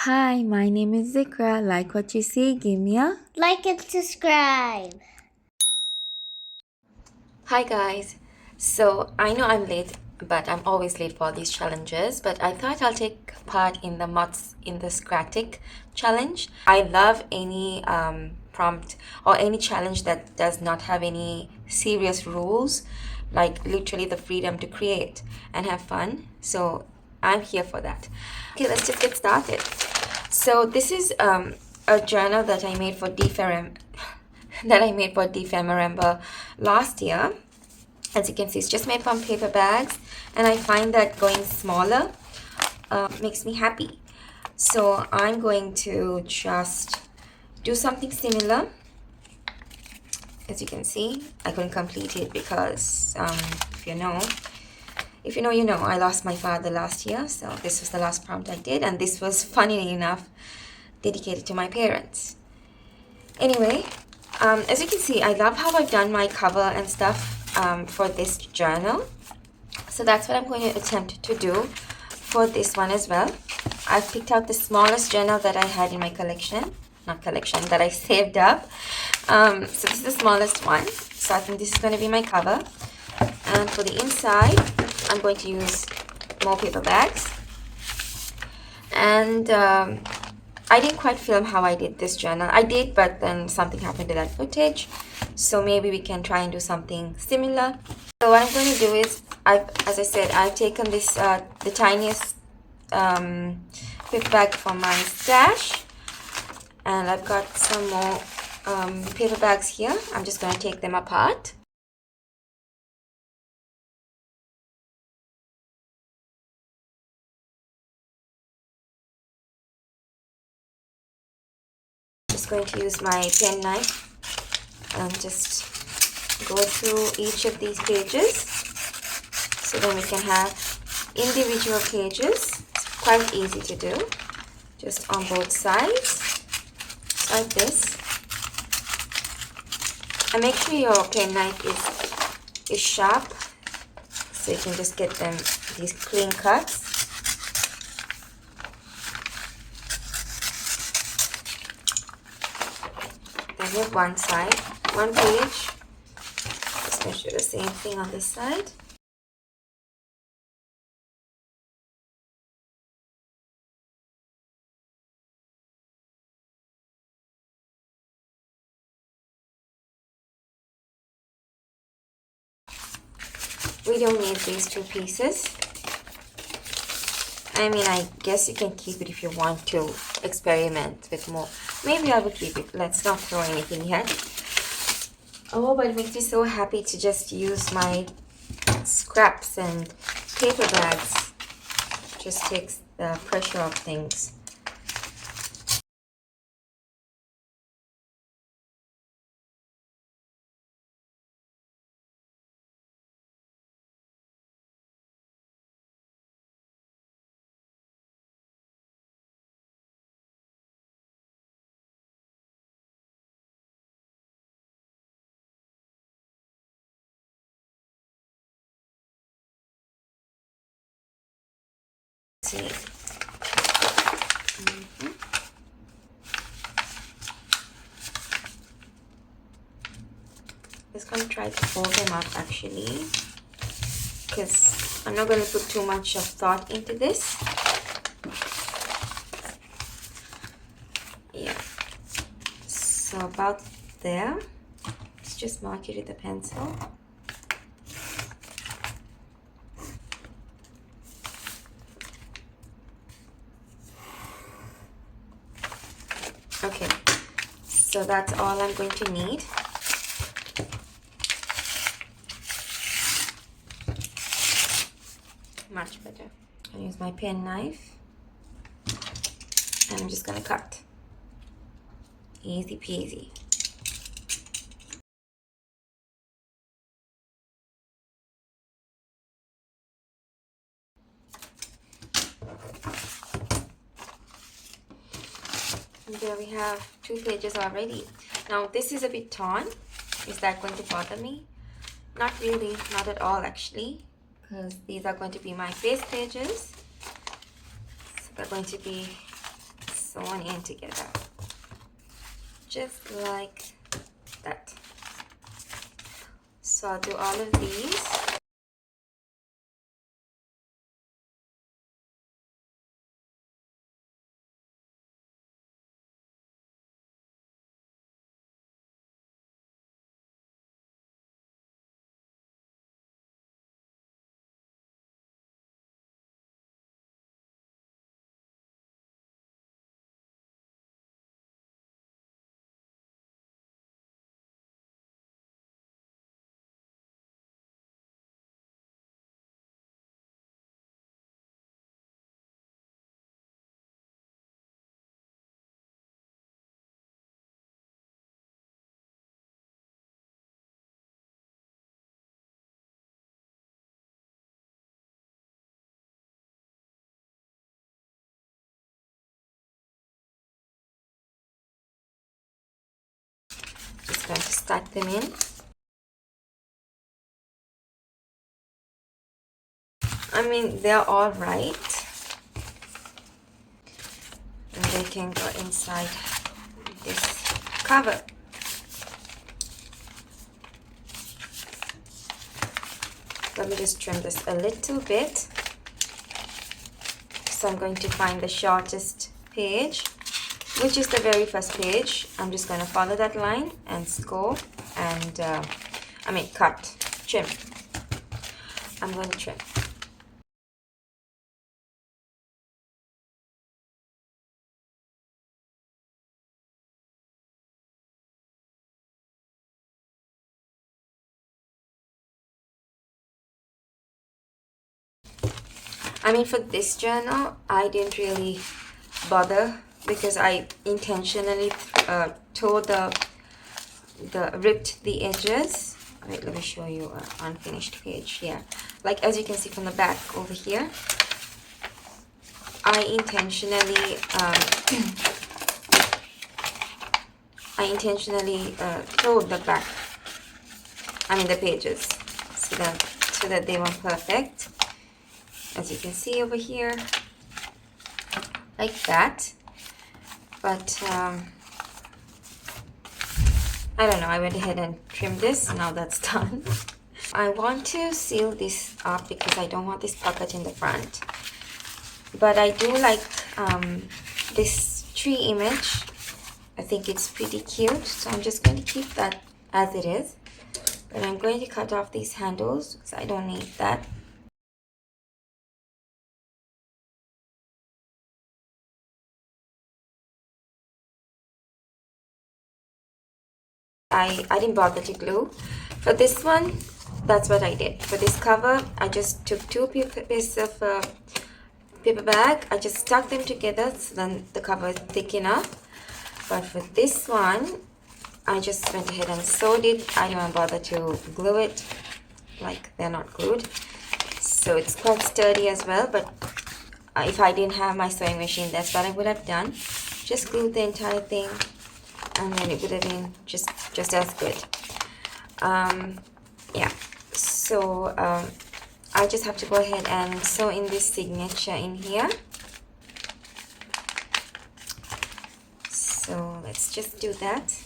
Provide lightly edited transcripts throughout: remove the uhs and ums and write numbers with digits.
Hi, my name is Zikra. Like what you see, give me a Like and subscribe. Hi guys. So I know I'm late, but I'm always late for these challenges. But I thought I'll take part in the Mods in the Scratic challenge. I love any prompt or any challenge that does not have any serious rules, like literally the freedom to create and have fun. So I'm here for that. Okay, let's just get started. So this is a journal that I made for December last year. As you can see, it's just made from paper bags, and I find that going smaller makes me happy. So I'm going to just do something similar. As you can see, I couldn't complete it because if you know, you know, I lost my father last year, so this was the last prompt I did, and this was, funnily enough, dedicated to my parents. Anyway, as you can see, I love how I've done my cover and stuff for this journal. So that's what I'm going to attempt to do for this one as well. I've picked out the smallest journal that I had in my collection. Not collection, that I saved up. So this is the smallest one. So I think this is going to be my cover. And for the inside, I'm going to use more paper bags. And I didn't quite film how I did this journal. I did, but then something happened to that footage. So maybe we can try and do something similar. So what I'm going to do is, as I said, I've taken this, the tiniest paper bag from my stash. And I've got some more paper bags here. I'm just going to take them apart. Just going to use my pen knife and just go through each of these pages, so then we can have individual pages. It's quite easy to do, just on both sides, just like this. And make sure your pen knife is sharp, so you can just get them these clean cuts. Then we have one side, one page. Just going to do the same thing on this side. We don't need these two pieces. I mean, I guess you can keep it if you want to experiment with more. Maybe I will keep it. Let's not throw anything yet. Oh, but it makes me so happy to just use my scraps and paper bags. Just takes the pressure off things. See. Just gonna try to fold them up actually, because I'm not going to put too much of thought into this. Yeah, so about there. Let's just mark it with a pencil. Okay, so that's all I'm going to need. Much better. I use my pen knife and I'm just gonna cut. Easy peasy. And there we have 2 pages already. Now this is a bit torn. Is that going to bother me? Not really, not at all actually, because these are going to be my face pages. So they're going to be sewn in together, just like that. So I'll do all of these. Just going to stack them in. I mean, they're all right, and they can go inside this cover. Let me just trim this a little bit. So I'm going to find the shortest page, which is the very first page. I'm just going to follow that line and score and cut, trim. I'm going to trim. I mean, for this journal, I didn't really bother because I intentionally ripped the edges. Wait, let me show you an unfinished page here. Like, as you can see from the back over here, I intentionally towed the back, the pages, so that they were perfect, as you can see over here, like that. But I don't know, I went ahead and trimmed this. Now that's done. I want to seal this up because I don't want this pocket in the front, but I do like this tree image. I think it's pretty cute, so I'm just going to keep that as it is, but I'm going to cut off these handles because I don't need that. I didn't bother to glue. For this one, that's what I did. For this cover, I just took two pieces of paper bag. I just stuck them together so then the cover is thick enough. But for this one, I just went ahead and sewed it. I didn't bother to glue it, like they're not glued. So it's quite sturdy as well, but if I didn't have my sewing machine, that's what I would have done. Just glued the entire thing, and then it would have been just as good. Yeah, so I just have to go ahead and sew in this signature in here. So let's just do that.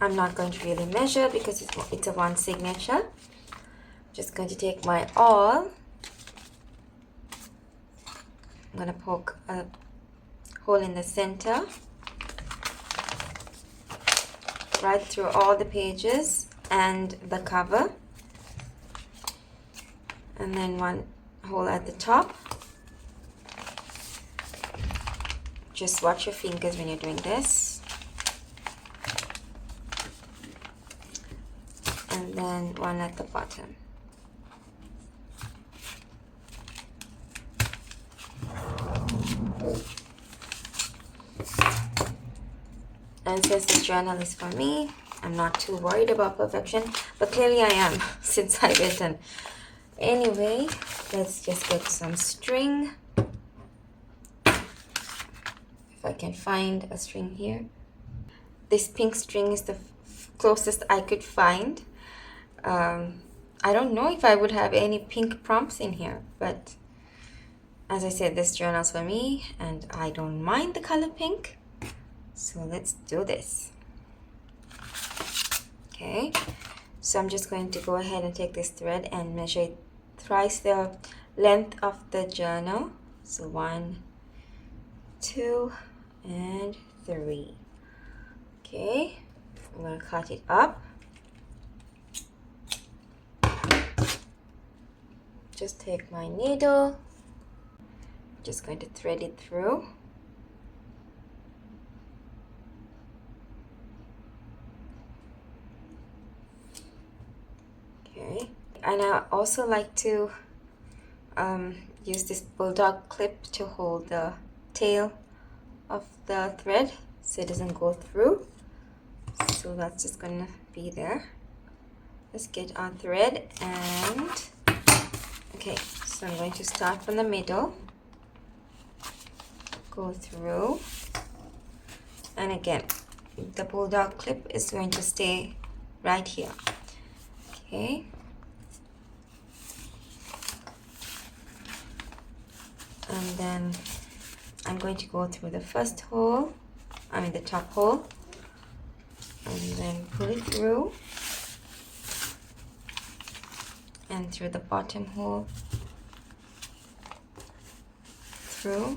I'm not going to really measure because it's a one signature. Just going to take my awl. I'm going to poke a hole in the center, right through all the pages and the cover, and then one hole at the top. Just watch your fingers when you're doing this. And then one at the bottom. And since this journal is for me, I'm not too worried about perfection, but clearly I am since I've written. Anyway, let's just get some string. If I can find a string here. This pink string is the closest I could find. I don't know if I would have any pink prompts in here, but As I said, this journal's for me and I don't mind the color pink. So let's do this. Okay, so I'm just going to go ahead and take this thread and measure it thrice the length of the journal. So 1, 2, and 3. Okay, I'm going to cut it up. Just take my needle, just going to thread it through. Okay, and I also like to use this bulldog clip to hold the tail of the thread so it doesn't go through. So that's just gonna be there. Let's get our thread and okay, so I'm going to start from the middle, go through, and again the bulldog clip is going to stay right here. Okay, and then I'm going to go through the first hole, the top hole, and then pull it through, and through the bottom hole, through,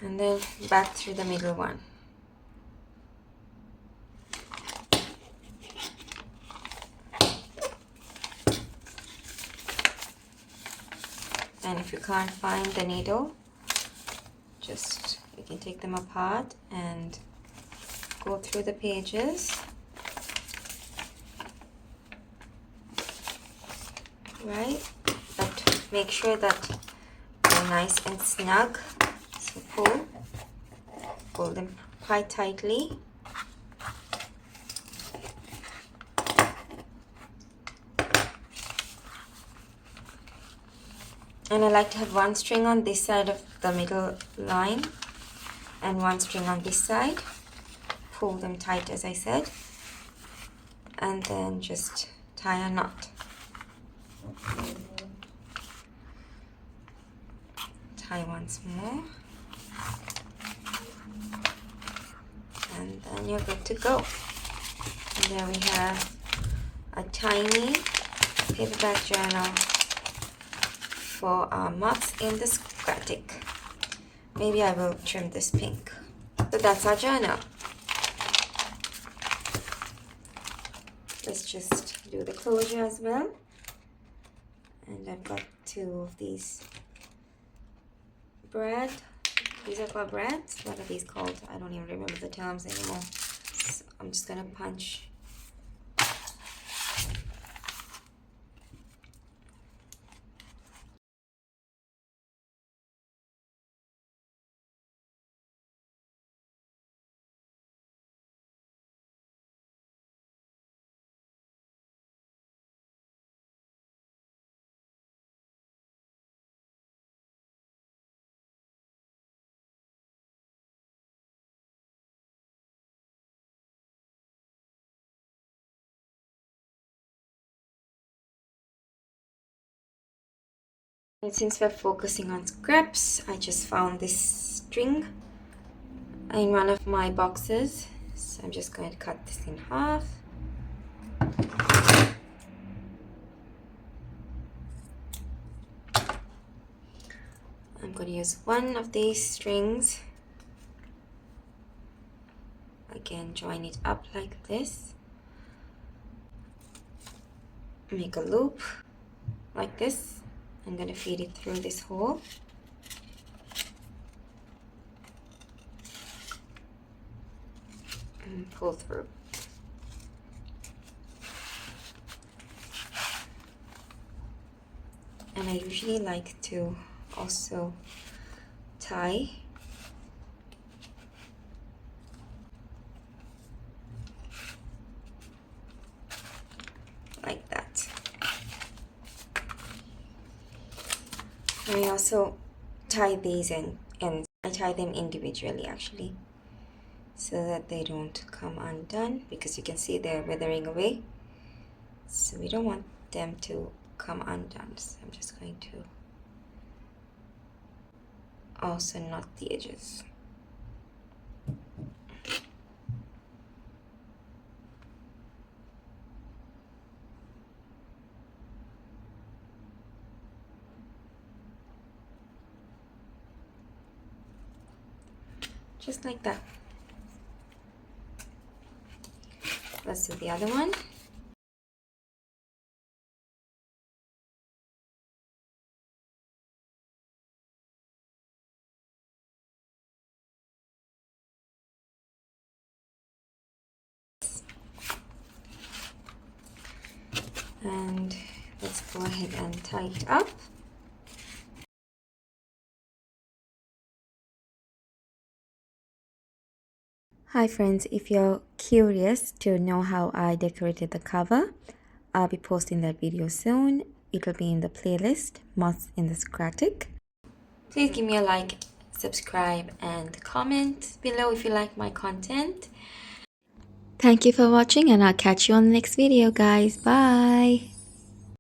and then back through the middle one. And if you can't find the needle, just you can take them apart and go through the pages. Right, but make sure that they're nice and snug. So pull them quite tightly. And I like to have one string on this side of the middle line and one string on this side. Pull them tight as I said, and then just tie a knot. Tie once more, and then you're good to go. And there we have a tiny paperback journal for our moths in the attic. Maybe I will trim this pink. So that's our journal. Let's just do the closure as well. And I've got 2 of these bread. These are called breads. What are these called? I don't even remember the terms anymore. So I'm just gonna punch. And since we're focusing on scraps, I just found this string in one of my boxes. So I'm just going to cut this in half. I'm going to use one of these strings. Again, join it up like this. Make a loop like this. I'm going to feed it through this hole. And pull through. And I usually like to also tie like that. I also tie these ends. I tie them individually actually, so that they don't come undone, because you can see they're withering away. So we don't want them to come undone. So I'm just going to also knot the edges. Just like that. Let's do the other one. And let's go ahead and tie it up. Hi friends, if you're curious to know how I decorated the cover, I'll be posting that video soon. It'll be in the playlist, Moths in the Scratic. Please give me a like, subscribe, and comment below if you like my content. Thank you for watching and I'll catch you on the next video guys. Bye!